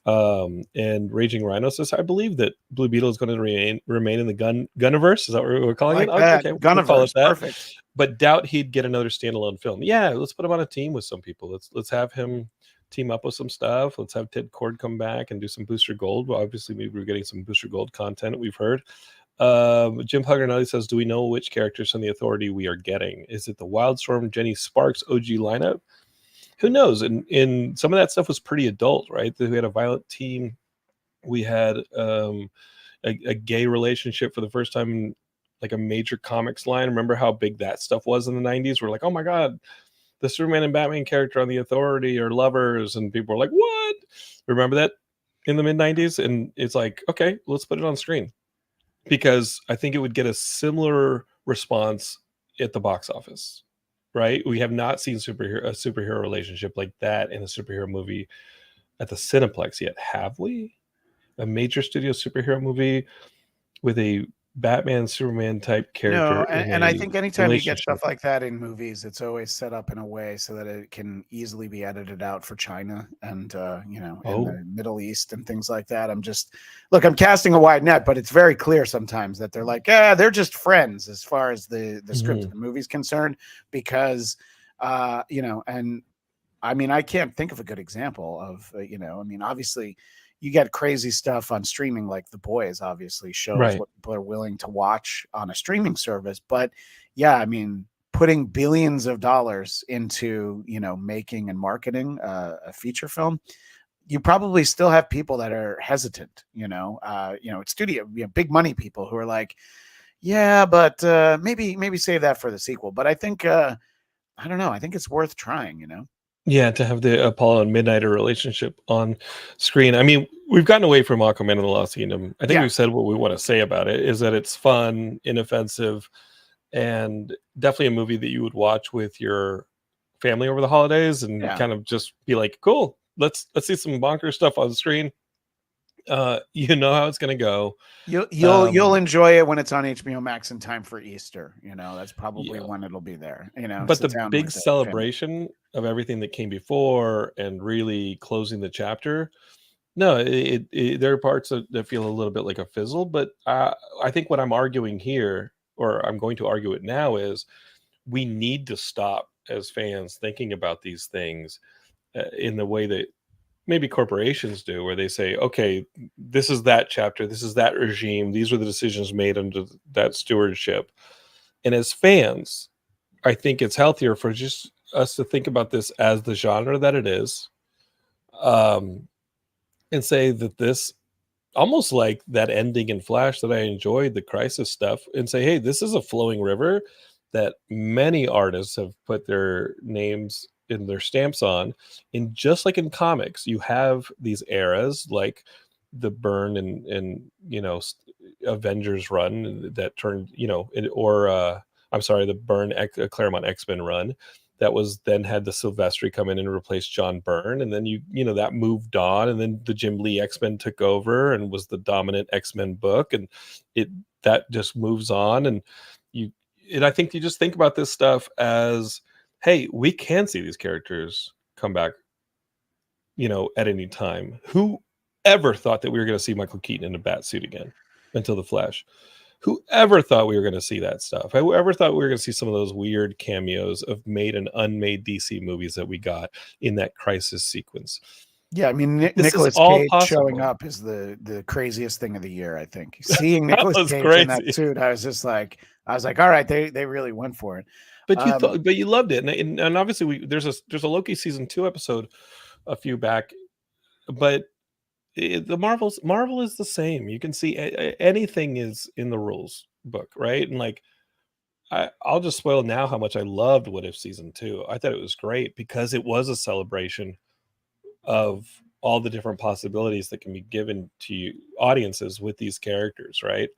And Raging Rhino says, I believe that Blue Beetle is going to remain in the Gunniverse. Is that what we're calling it? Okay, Gunniverse, call it that. Perfect. But doubt he'd get another standalone film. Yeah, let's put him on a team with some people. Let's have him team up with some stuff. Let's have Ted Kord come back and do some Booster Gold. Well, obviously, maybe we're getting some Booster Gold content, we've heard. Jim Hugger says, do we know which characters from the Authority we are getting? Is it the Wildstorm, Jenny Sparks OG lineup? Who knows? And some of that stuff was pretty adult, right? We had a violent team. We had a gay relationship for the first time in like a major comics line. Remember how big that stuff was in the 90s? We're like, oh my God, the Superman and Batman character on the Authority are lovers. And people were like, what? Remember that in the mid 90s? And it's like, okay, let's put it on screen, because I think it would get a similar response at the box office. Right? We have not seen a superhero relationship like that in a superhero movie at the Cineplex yet, have we? a major studio superhero movie with a Batman Superman type character No, in and I a think anytime you get relationship. stuff like that in movies, it's always set up in a way so that it can easily be edited out for China and in Oh, the Middle East and things like that. I'm casting a wide net, but it's very clear sometimes that they're like, yeah, they're just friends as far as the script of mhm. the movie's concerned, because and I mean, I can't think of a good example of, I mean, obviously you get crazy stuff on streaming, like The Boys obviously shows Right. what people are willing to watch on a streaming service. But yeah, I mean, putting billions of dollars into, making and marketing a feature film, you probably still have people that are hesitant, it's studio, big money people who are like, yeah, but maybe save that for the sequel. But I think, I don't know. I think it's worth trying. Yeah, to have the Apollo and Midnighter relationship on screen. I mean, we've gotten away from Aquaman and the Lost Kingdom. I think Yeah. we've said what we want to say about it is that it's fun, inoffensive, and definitely a movie that you would watch with your family over the holidays and Yeah. kind of just be like, cool, let's see some bonkers stuff on the screen. You know how it's gonna go. You'll enjoy it when it's on HBO Max in time for Easter. That's probably Yeah. when it'll be there. But the Sit down big with the family. celebration of everything that came before and really closing the chapter, no, there are parts that feel a little bit like a fizzle, but I think what I'm arguing here, or I'm going to argue it now, is we need to stop as fans thinking about these things in the way that maybe corporations do, where they say, okay, this is that chapter, this is that regime, these were the decisions made under that stewardship. And as fans, I think it's healthier for just us to think about this as the genre that it is, um, and say that this, almost like that ending in Flash that I enjoyed, the crisis stuff, and say, hey, this is a flowing river that many artists have put their names and their stamps on. And just like in comics, you have these eras like the Byrne and Avengers run that turned, or I'm sorry, the Byrne Claremont X-Men run that was then had the Silvestri come in and replace John Byrne, and then that moved on, and then the Jim Lee X-Men took over and was the dominant X-Men book, and it that just moves on, you and I think you just think about this stuff as, hey, we can see these characters come back, at any time. Who ever thought that we were going to see Michael Keaton in a bat suit again until the Flash? Whoever thought we were going to see that stuff? Whoever thought we were going to see some of those weird cameos of made and unmade DC movies that we got in that crisis sequence? Yeah, I mean, This is Nicolas all Cage showing possible. up is the craziest thing of the year. I think seeing That Nicolas was Cage in that crazy. suit, I was like, all right, they really went for it. But you Um, thought, but you loved it, and obviously there's a Loki season 2 episode a few back, but the Marvel is the same. You can see anything is in the rules book, right? And like I'll just spoil now how much I loved What If season 2. I thought it was great because it was a celebration of all the different possibilities that can be given to you audiences with these characters, right?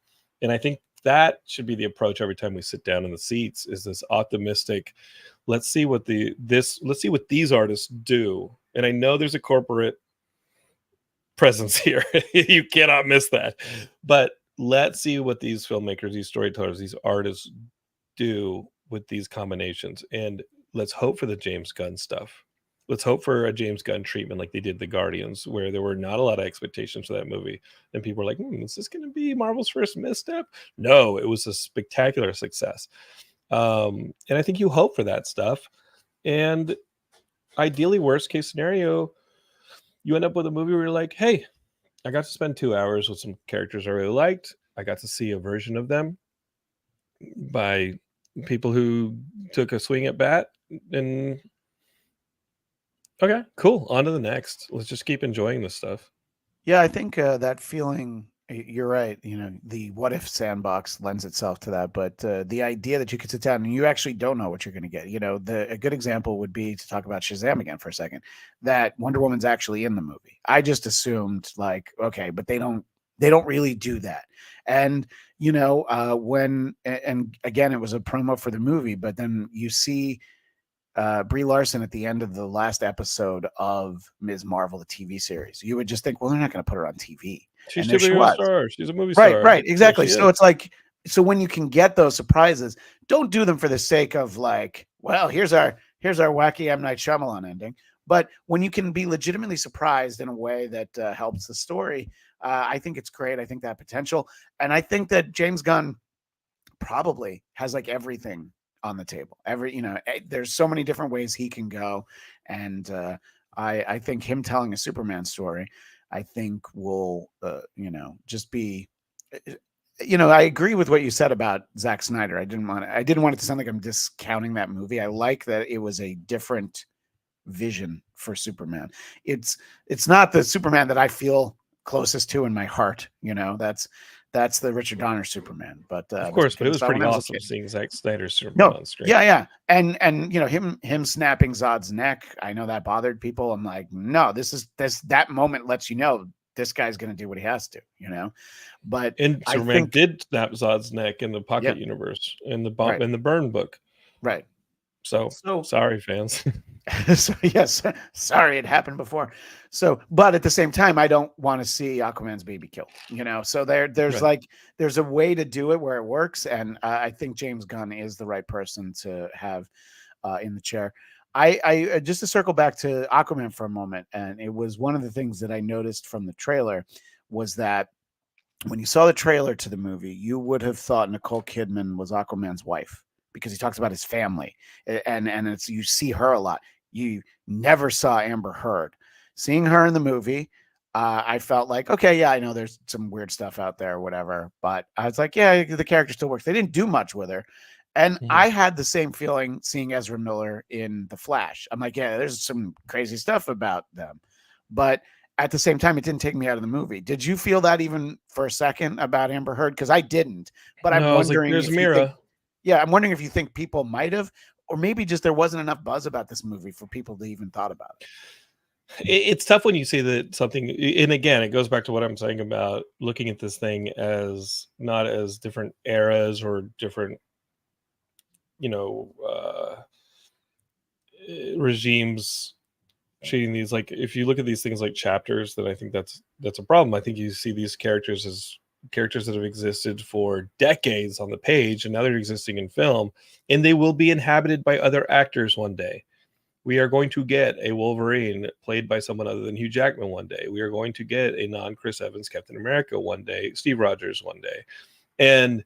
And I think that should be the approach every time we sit down in the seats, is this optimistic, let's see what these artists do. And I know there's a corporate presence here. You cannot miss that. But let's see what these filmmakers, these storytellers, these artists do with these combinations. And let's hope for the James Gunn stuff. Let's hope for a James Gunn treatment like they did the Guardians, where there were not a lot of expectations for that movie. And people were like, is this going to be Marvel's first misstep? No, it was a spectacular success. And I think you hope for that stuff. And ideally, worst case scenario, you end up with a movie where you're like, hey, I got to spend 2 hours with some characters I really liked. I got to see a version of them by people who took a swing at bat, and okay, cool. On to the next. Let's just keep enjoying this stuff. Yeah, I think that feeling, you're right. The what if sandbox lends itself to that. But the idea that you could sit down and you actually don't know what you're going to get. A good example would be to talk about Shazam again for a second, that Wonder Woman's actually in the movie. I just assumed like, okay, but they don't really do that. And, and again, it was a promo for the movie, but then you see Brie Larson at the end of the last episode of Ms. Marvel, the TV series. You would just think, well, they're not going to put her on TV. She's and there she typically a was. star. She's a movie Right, star. right, There exactly. she So is. it's like, so when you can get those surprises, don't do them for the sake of like, well, here's our wacky M. Night Shyamalan ending. But when you can be legitimately surprised in a way that helps the story, I think it's great. I think that potential, and I think that James Gunn probably has like everything on the table. There's so many different ways he can go, and I think him telling a Superman story, I think will just be. I agree with what you said about Zack Snyder. I didn't want it to sound like I'm discounting that movie. I like that it was a different vision for Superman. It's not the Superman that I feel closest to in my heart. That's the Richard Donner Superman. But Of it was course, but because it I was saw when pretty I was a awesome kid. seeing Zack Snyder's Superman No, on screen. yeah, and him snapping Zod's neck. I know that bothered people. I'm like, no, that moment lets you know this guy's going to do what he has to. But And I Superman think, did snap Zod's neck in the Pocket yep, Universe in the right, in the Burn book. right. So So sorry, fans. so yes, sorry it happened before. So, but at the same time, I don't want to see Aquaman's baby killed. So there's Right. there's a way to do it where it works, and I think James Gunn is the right person to have in the chair. I just to circle back to Aquaman for a moment, and it was one of the things that I noticed from the trailer was that when you saw the trailer to the movie, you would have thought Nicole Kidman was Aquaman's wife because he talks about his family, and it's you see her a lot. You never saw Amber Heard. Seeing her in the movie, I felt like, okay, yeah, I know there's some weird stuff out there or whatever, but I was like, yeah, the character still works. They didn't do much with her. And Mhm. I had the same feeling seeing Ezra Miller in The Flash. I'm like, yeah, there's some crazy stuff about them. But at the same time, it didn't take me out of the movie. Did you feel that even for a second about Amber Heard? Because I didn't. But I'm No, I was like, wondering there's if you think, Mira. yeah, I'm wondering if you think people might have, or maybe just there wasn't enough buzz about this movie for people to even thought about it. It's tough when you say that something, and again, it goes back to what I'm saying about looking at this thing as not as different eras or different, regimes treating these like, if you look at these things like chapters, then I think that's a problem. I think you see these characters as characters that have existed for decades on the page, and now they're existing in film, and they will be inhabited by other actors one day. We are going to get a Wolverine played by someone other than Hugh Jackman one day. We are going to get a non-Chris Evans Captain America one day, Steve Rogers one day. And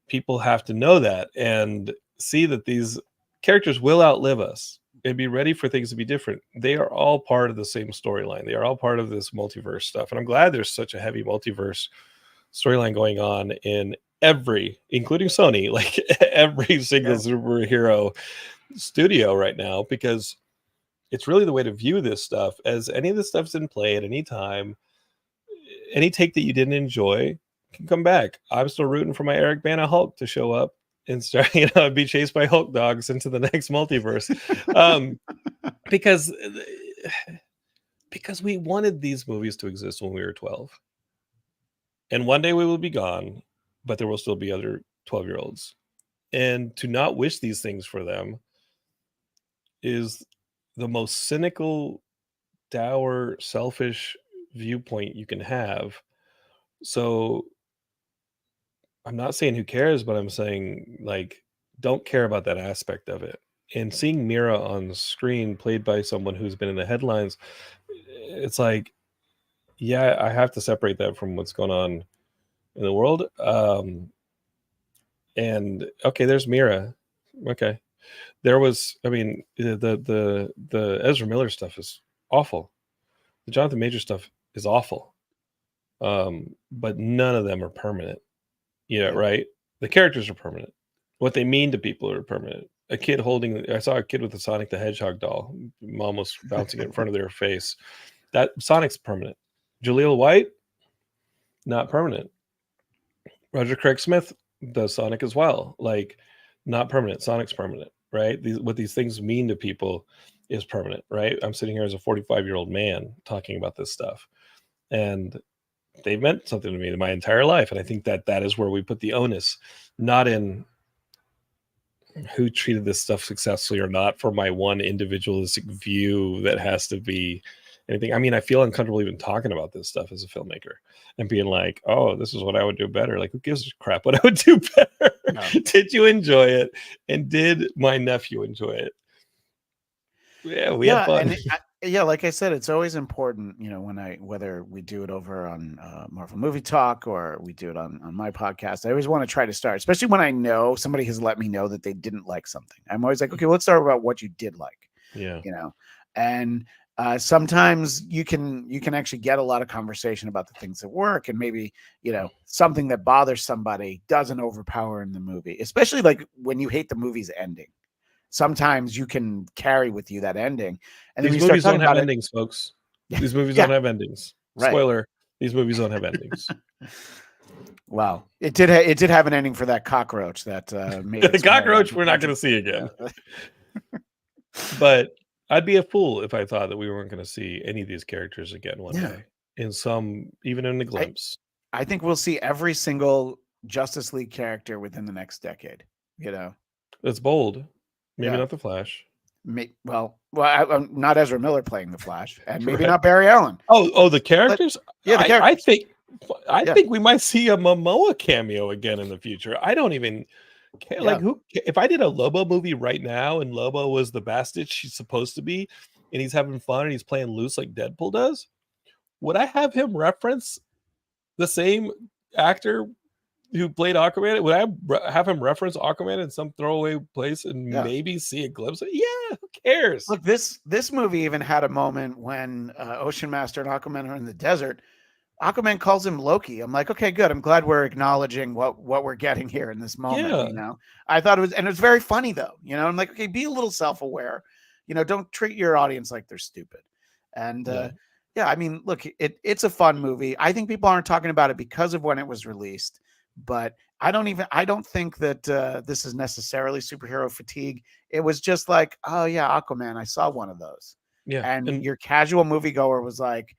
people have to know that and see that these characters will outlive us and be ready for things to be different. They are all part of the same storyline. They are all part of this multiverse stuff. And I'm glad there's such a heavy multiverse storyline going on in including Sony, like every single superhero studio right now, because it's really the way to view this stuff. As any of this stuff's in play at any time, any take that you didn't enjoy can come back. I'm still rooting for my Eric Bana Hulk to show up and start, be chased by Hulk dogs into the next multiverse. Because we wanted these movies to exist when we were 12. And one day we will be gone, but there will still be other 12-year-olds. And to not wish these things for them is the most cynical, dour, selfish viewpoint you can have. So I'm not saying who cares, but I'm saying, like, don't care about that aspect of it. And seeing Mira on screen played by someone who's been in the headlines, it's like, yeah, I have to separate that from what's going on in the world. And okay, there's Mira. Okay. There was, I mean, the Ezra Miller stuff is awful. The Jonathan Major stuff is awful. But none of them are permanent. Yeah. Right? The characters are permanent. What they mean to people are permanent. I saw a kid with a Sonic the Hedgehog doll. Mom was bouncing it in front of their face. That Sonic's permanent. Jaleel White, not permanent. Roger Craig Smith does Sonic as well. Like, not permanent. Sonic's permanent, right? What these things mean to people is permanent, right? I'm sitting here as a 45-year-old man talking about this stuff. And they've meant something to me my entire life. And I think that is where we put the onus, not in who treated this stuff successfully or not for my one individualistic view that has to be anything. I mean, I feel uncomfortable even talking about this stuff as a filmmaker and being like, oh, this is what I would do better. Like, who gives a crap what I would do better? No. Did you enjoy it? And did my nephew enjoy it? Yeah, we had fun. And like I said, it's always important, whether we do it over on Marvel Movie Talk or we do it on my podcast, I always want to try to start, especially when I know somebody has let me know that they didn't like something. I'm always like, okay, let's start about what you did like. Yeah. And sometimes you can actually get a lot of conversation about the things that work, and maybe, something that bothers somebody doesn't overpower in the movie, especially like when you hate the movie's ending. Sometimes you can carry with you that ending. And these movies don't have endings, folks. These movies don't have endings. Right. Spoiler, these movies don't have endings. Wow. It did have an ending for that cockroach that made the cockroach we're not going to see again. But I'd be a fool if I thought that we weren't going to see any of these characters again one day. Even in a glimpse. I think we'll see every single Justice League character within the next decade. That's bold. Maybe not the Flash. Not Ezra Miller playing the Flash, and maybe not Barry Allen. Oh, the characters. The characters. I think we might see a Momoa cameo again in the future. I don't even care. Like, who? If I did a Lobo movie right now, and Lobo was the bastard she's supposed to be, and he's having fun and he's playing loose like Deadpool does, would I have him reference the same actor who played Aquaman? Would I have him reference Aquaman in some throwaway place and maybe see a glimpse of it? Yeah, who cares? Look, this movie even had a moment when Ocean Master and Aquaman are in the desert. Aquaman calls him Loki. I'm like, okay, good. I'm glad we're acknowledging what we're getting here in this moment. I thought it was very funny though. I'm like, okay, be a little self-aware. Don't treat your audience like they're stupid. And I mean, look, it's a fun movie. I think people aren't talking about it because of when it was released. But I don't think that this is necessarily superhero fatigue. It was just like, oh yeah, Aquaman, I saw one of those. Yeah. And your casual moviegoer was like,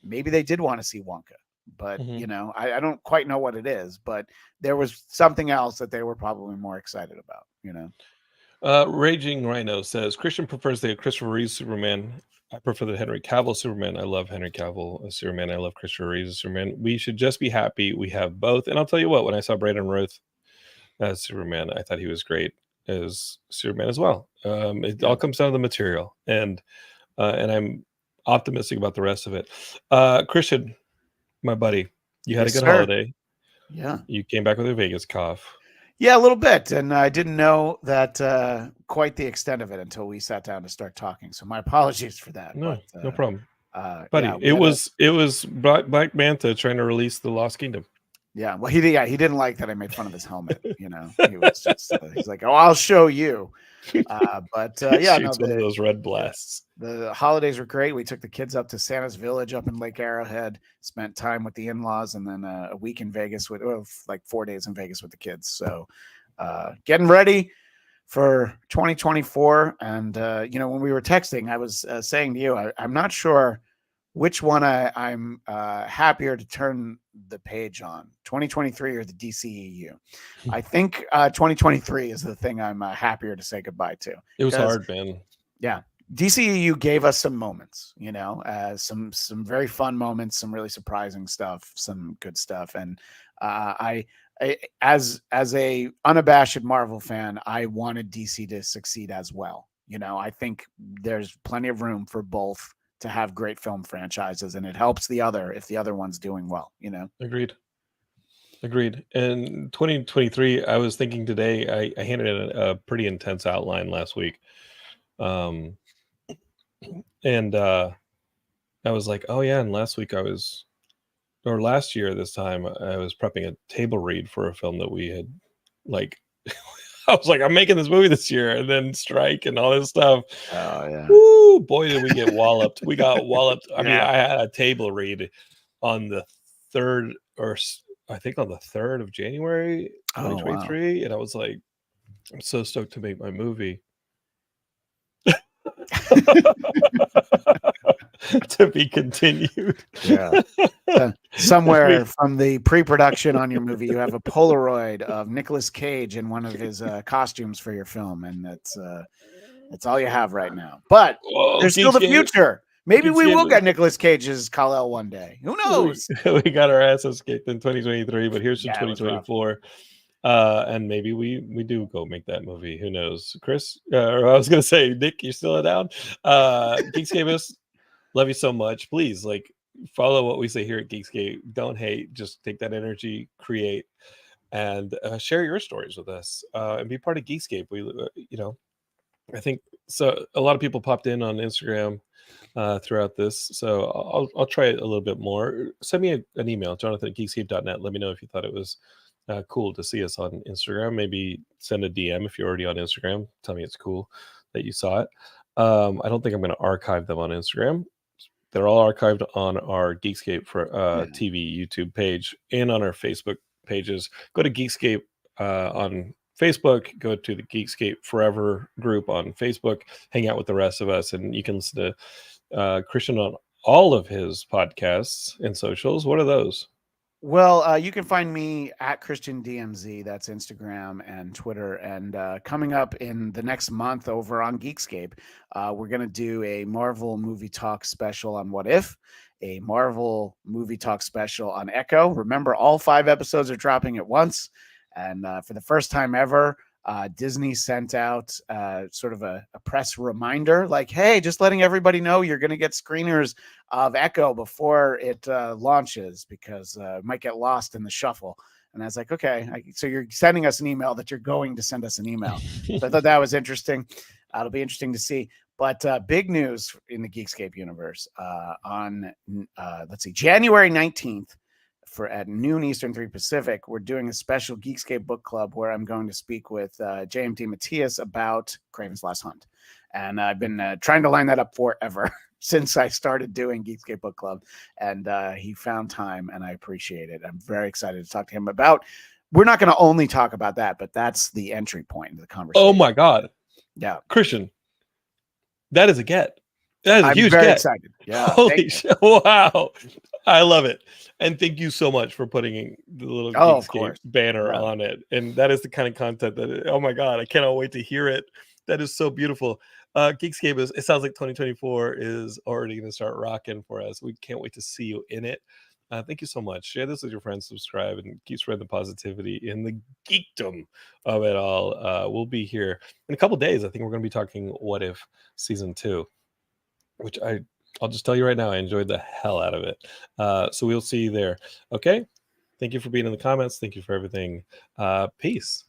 maybe they did want to see Wonka, but I don't quite know what it is, but there was something else that they were probably more excited about, Raging Rhino says Christian prefers the Christopher Reeve Superman. I prefer the Henry Cavill Superman. I love Henry Cavill as Superman. I love Christopher Reeve as Superman. We should just be happy we have both. And I'll tell you what, when I saw Brandon Routh as Superman, I thought he was great as Superman as well. It all comes down to the material, and I'm optimistic about the rest of it. Christian, my buddy, you had a good holiday. Yeah. You came back with a Vegas cough. Yeah, a little bit. And I didn't know that quite the extent of it until we sat down to start talking. So my apologies for that. No problem. Buddy, it was Black Manta trying to release the Lost Kingdom. Yeah, well, he didn't like that I made fun of his helmet. He was just he's like, oh, I'll show you. But shoots one of those red blasts. The holidays were great. We took the kids up to Santa's Village up in Lake Arrowhead, spent time with the in-laws, and then a week in Vegas like 4 days in Vegas with the kids. So getting ready for 2024. And when we were texting, I was saying to you, I'm not sure which one I'm happier to turn the page on, 2023 or the DCEU. I think 2023 is the thing I'm happier to say goodbye to. It was hard, man. Yeah. DCEU gave us some moments, some very fun moments, some really surprising stuff, some good stuff. And I as a unabashed Marvel fan, I wanted DC to succeed as well. I think there's plenty of room for both to have great film franchises, and it helps the other if the other one's doing well. Agreed. And 2023, I was thinking today, I handed in a pretty intense outline last week. And I was like, oh yeah. And last year, this time I was prepping a table read for a film that we had I was like, I'm making this movie this year, and then strike and all this stuff. Oh yeah. Woo, boy, did we get walloped. We got walloped. I mean, I had a table read on the 3rd of January, 2023. Wow. And I was like, I'm so stoked to make my movie. To be continued. Yeah. Somewhere from the pre-production on your movie, you have a Polaroid of Nicolas Cage in one of his costumes for your film, and that's all you have right now. But there's still the future. Maybe we will Geekscape- get Nicolas Cage's Kal-El one day. Who knows? we got our asses kicked in 2023, but here's to Yeah, it was rough. 2024. And maybe we do go make that movie. Who knows? Chris, or I was gonna say, Nick, you're still down. Geekscape, love you so much. Please, like, follow what we say here at Geekscape. Don't hate, just take that energy, create, and share your stories with us, and be part of Geekscape. We I think so. A lot of people popped in on Instagram throughout this, so I'll try it a little bit more. Send me an email, jonathan@geekscape.net. Let me know if you thought it was cool to see us on Instagram. Maybe send a DM if you're already on Instagram. Tell me it's cool that you saw it. I don't think I'm going to archive them on Instagram. They're all archived on our Geekscape for TV YouTube page and on our Facebook pages. Go to Geekscape on Facebook. Go to the Geekscape Forever group on Facebook. Hang out with the rest of us, and you can listen to Christian on all of his podcasts and socials. What are those? Well, you can find me at Christian DMZ. That's Instagram and Twitter. And coming up in the next month over on Geekscape, we're going to do a Marvel movie talk special on What If, a Marvel movie talk special on Echo. Remember, all 5 episodes are dropping at once. And for the first time ever, Disney sent out sort of a press reminder, like, hey, just letting everybody know you're going to get screeners of Echo before it launches, because it might get lost in the shuffle. And I was like, okay, so you're sending us an email that you're going to send us an email. So I thought that was interesting. It'll be interesting to see. But big news in the Geekscape universe on, let's see, January 19th, at noon Eastern, 3 Pacific, we're doing a special Geekscape book club where I'm going to speak with JMT Matthias about Kraven's Last Hunt. And I've been trying to line that up forever since I started doing Geekscape book club. And he found time, and I appreciate it. I'm very excited to talk to him about. We're not going to only talk about that, but that's the entry point into the conversation. Oh my God. Yeah. Christian, that is a get. That is a huge very get. excited. Yeah. Holy shit. Wow. I love it. And thank you so much for putting the little Geekscape banner on it. And that is the kind of content that, oh my God, I cannot wait to hear it. That is so beautiful. Geekscape it sounds like 2024 is already going to start rocking for us. We can't wait to see you in it. Thank you so much. Share this with your friends, subscribe, and keep spreading the positivity in the geekdom of it all. We'll be here in a couple days. I think we're going to be talking What If Season 2, which I'll just tell you right now, I enjoyed the hell out of it. So we'll see you there. Okay. Thank you for being in the comments. Thank you for everything. Peace.